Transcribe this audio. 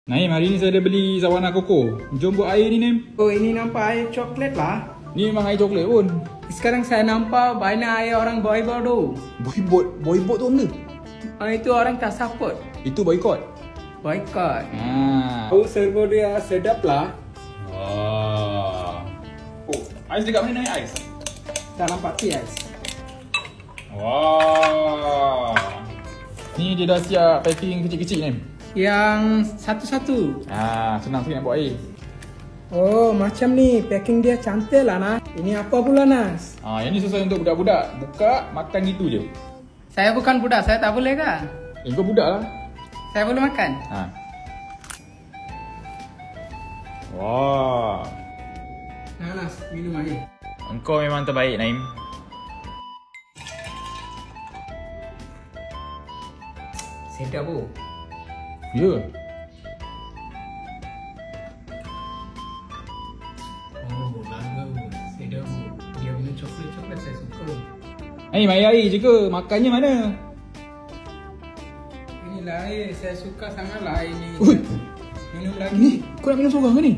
Naim, hari ni saya ada beli sawana koko. Jom buat air ni, Naim. Oh, ini nampak air coklat lah. Ni memang air coklat pun. Sekarang saya nampak banyak air orang boybot tu. Boybot tu benda? Itu orang tak support. Itu boykot. Boycott. Oh, servo dia sedap lah. wah. Oh, ais dekat mana, Naim? Ais? Dalam pati ais. Wah. Ni dia dah siap packing kecil-kecil, Naim. Yang satu-satu. Senang sikit nak buat air. Oh, macam ni. Packing dia cantik lah, Nas. Ini apa pula, Nas? Yang ni sesuai untuk budak-budak. Buka, makan gitu je. Saya bukan budak. Saya tak boleh kah? Kau budak lah. Saya boleh makan? Wah. Nah, Nas. Minum air. Engkau memang terbaik, Naim. Sedap bu. Ya. Oh, bangga bu. Sedap bu. Dia punya coklat-coklat saya suka. Naim, air je ke? Makannya mana? Inilah air. Saya suka sangat lah air ni. Ui. Minum lagi. Ni, kau nak minum seorang ke ni?